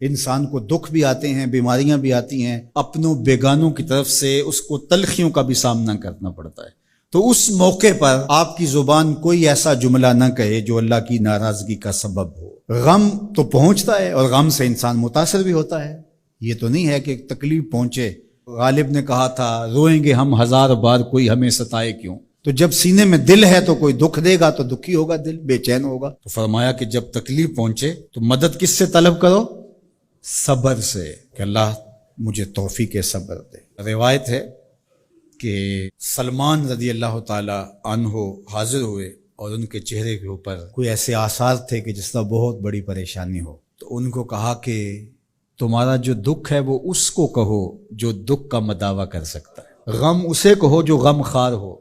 انسان کو دکھ بھی آتے ہیں، بیماریاں بھی آتی ہیں، اپنوں بیگانوں کی طرف سے اس کو تلخیوں کا بھی سامنا کرنا پڑتا ہے۔ تو اس موقع پر آپ کی زبان کوئی ایسا جملہ نہ کہے جو اللہ کی ناراضگی کا سبب ہو۔ غم تو پہنچتا ہے اور غم سے انسان متاثر بھی ہوتا ہے، یہ تو نہیں ہے کہ تکلیف پہنچے۔ غالب نے کہا تھا روئیں گے ہم ہزار بار کوئی ہمیں ستائے کیوں۔ تو جب سینے میں دل ہے تو کوئی دکھ دے گا تو دکھی ہوگا، دل بے چین ہوگا۔ تو فرمایا کہ جب تکلیف پہنچے تو مدد کس سے طلب کرو؟ صبر سے، کہ اللہ مجھے توفیق صبر دے۔ روایت ہے کہ سلمان رضی اللہ تعالی عنہ حاضر ہوئے اور ان کے چہرے کے اوپر کوئی ایسے آثار تھے کہ جس طرح بہت بڑی پریشانی ہو۔ تو ان کو کہا کہ تمہارا جو دکھ ہے وہ اس کو کہو جو دکھ کا مداوع کر سکتا ہے، غم اسے کہو جو غم خار ہو،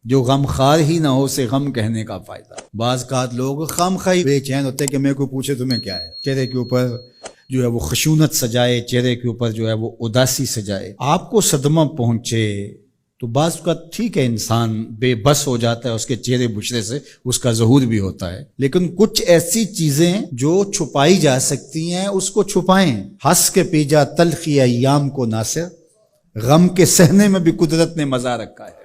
جو غم خار ہی نہ ہو اسے غم کہنے کا فائدہ۔ بعض اوقات لوگ خام خواہ بے چین ہوتے کہ میں کو پوچھے تمہیں کیا ہے، چہرے کے اوپر جو ہے وہ خشونت سجائے، چہرے کے اوپر جو ہے وہ اداسی سجائے۔ آپ کو صدمہ پہنچے تو بعض کا ٹھیک ہے، انسان بے بس ہو جاتا ہے، اس کے چہرے بچھڑے سے اس کا ظہور بھی ہوتا ہے، لیکن کچھ ایسی چیزیں جو چھپائی جا سکتی ہیں اس کو چھپائیں۔ ہنس کے پیجا تلخی ایام کو ناصر، غم کے سہنے میں بھی قدرت نے مزہ رکھا ہے۔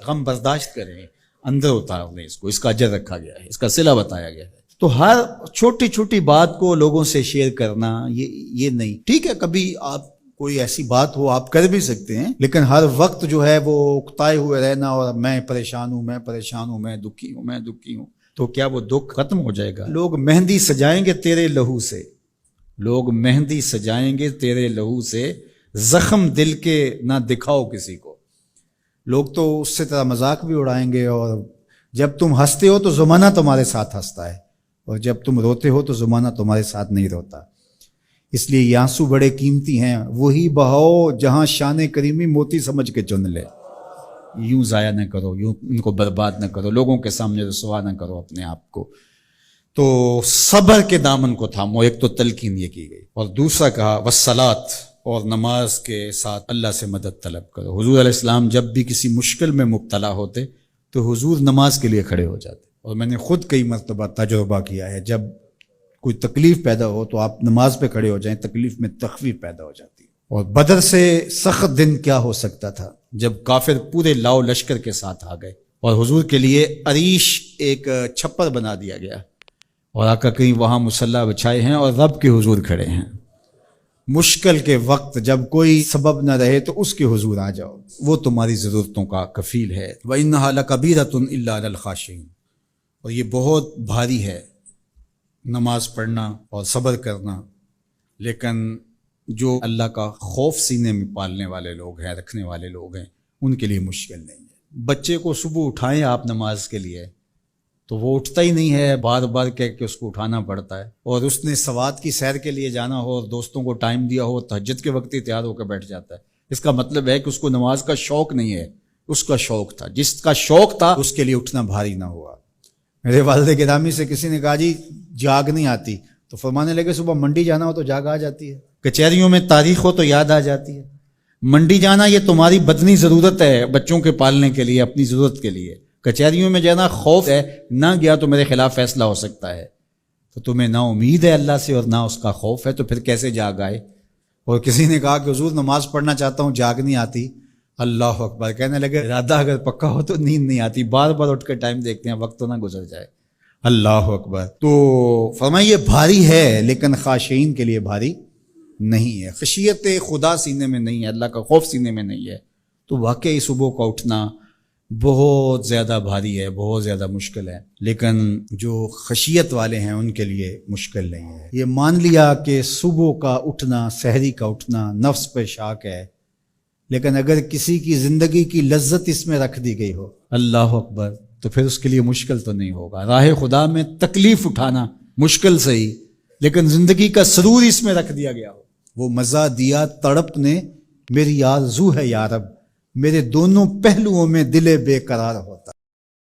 غم برداشت کریں، اندر اتار لیں اس کو، اس کا اجر رکھا گیا ہے، اس کا صلہ بتایا گیا ہے۔ تو ہر چھوٹی چھوٹی بات کو لوگوں سے شیئر کرنا یہ نہیں ٹھیک ہے، کبھی آپ کوئی ایسی بات ہو آپ کر بھی سکتے ہیں، لیکن ہر وقت جو ہے وہ اکتائے ہوئے رہنا اور میں پریشان ہوں، میں پریشان ہوں، میں دکھی ہوں، میں دکھی ہوں، تو کیا وہ دکھ ختم ہو جائے گا؟ لوگ مہندی سجائیں گے تیرے لہو سے، لوگ مہندی سجائیں گے تیرے لہو سے، زخم دل کے نہ دکھاؤ کسی کو۔ لوگ تو اس سے طرح مذاق بھی اڑائیں گے، اور جب تم ہنستے ہو تو زمانہ تمہارے ساتھ ہنستا ہے، اور جب تم روتے ہو تو زمانہ تمہارے ساتھ نہیں روتا۔ اس لیے یہ آنسو بڑے قیمتی ہیں، وہی بہاؤ جہاں شان کریمی موتی سمجھ کے چن لے۔ یوں ضائع نہ کرو، یوں ان کو برباد نہ کرو، لوگوں کے سامنے رسوا نہ کرو اپنے آپ کو۔ تو صبر کے دامن کو تھامو، ایک تو تلقین یہ کی گئی، اور دوسرا کہا والصلاۃ، اور نماز کے ساتھ اللہ سے مدد طلب کرو۔ حضور علیہ السلام جب بھی کسی مشکل میں مبتلا ہوتے تو حضور نماز کے لیے کھڑے ہو جاتے، اور میں نے خود کئی مرتبہ تجربہ کیا ہے، جب کوئی تکلیف پیدا ہو تو آپ نماز پہ کھڑے ہو جائیں، تکلیف میں تخفیف پیدا ہو جاتی ہے۔ اور بدر سے سخت دن کیا ہو سکتا تھا جب کافر پورے لاؤ لشکر کے ساتھ آ گئے، اور حضور کے لیے عریش ایک چھپر بنا دیا گیا، اور آقا کہیں وہاں مصلی بچھائے ہیں اور رب کے حضور کھڑے ہیں۔ مشکل کے وقت جب کوئی سبب نہ رہے تو اس کے حضور آ جاؤ، وہ تمہاری ضرورتوں کا کفیل ہے۔ وَإِنَّهَا لَكَبِيرَةٌ إِلَّا عَلَى الْخَاشِعِينَ، اور یہ بہت بھاری ہے نماز پڑھنا اور صبر کرنا، لیکن جو اللہ کا خوف سینے میں پالنے والے لوگ ہیں، رکھنے والے لوگ ہیں، ان کے لیے مشکل نہیں ہے۔ بچے کو صبح اٹھائیں آپ نماز کے لیے تو وہ اٹھتا ہی نہیں ہے، بار بار کہہ کے اس کو اٹھانا پڑتا ہے، اور اس نے سوات کی سیر کے لیے جانا ہو اور دوستوں کو ٹائم دیا ہو، تہجد کے وقت ہی تیار ہو کے بیٹھ جاتا ہے۔ اس کا مطلب ہے کہ اس کو نماز کا شوق نہیں ہے، اس کا شوق تھا، جس کا شوق تھا اس کے لیے اٹھنا بھاری نہ ہوا۔ میرے والد گرامی سے کسی نے کہا جی جاگ نہیں آتی، تو فرمانے لگے صبح منڈی جانا ہو تو جاگ آ جاتی ہے، کچہریوں میں تاریخ ہو تو یاد آ جاتی ہے۔ منڈی جانا یہ تمہاری بدنی ضرورت ہے، بچوں کے پالنے کے لیے، اپنی ضرورت کے لیے۔ کچہریوں میں جانا خوف ہے، نہ گیا تو میرے خلاف فیصلہ ہو سکتا ہے، تو تمہیں نہ امید ہے اللہ سے اور نہ اس کا خوف ہے، تو پھر کیسے جاگ آئے؟ اور کسی نے کہا کہ حضور نماز پڑھنا چاہتا ہوں، جاگ نہیں آتی۔ اللہ اکبر، کہنے لگے ارادہ اگر پکا ہو تو نیند نہیں آتی، بار بار اٹھ کے ٹائم دیکھتے ہیں وقت تو نہ گزر جائے۔ اللہ اکبر۔ تو فرمایا یہ بھاری ہے لیکن خاشعین کے لیے بھاری نہیں ہے، خشیت خدا سینے میں نہیں ہے، اللہ کا خوف سینے میں نہیں ہے، تو واقعی صبح کا اٹھنا بہت زیادہ بھاری ہے، بہت زیادہ مشکل ہے، لیکن جو خشیت والے ہیں ان کے لیے مشکل نہیں ہے۔ یہ مان لیا کہ صبح کا اٹھنا، سحری کا اٹھنا نفس پہ شاک ہے، لیکن اگر کسی کی زندگی کی لذت اس میں رکھ دی گئی ہو، اللہ اکبر، تو پھر اس کے لیے مشکل تو نہیں ہوگا۔ راہ خدا میں تکلیف اٹھانا مشکل صحیح، لیکن زندگی کا سرور اس میں رکھ دیا گیا ہو۔ وہ مزہ دیا تڑپ نے میری آرزو ہے یا رب، میرے دونوں پہلوؤں میں دل بے قرار ہوتا۔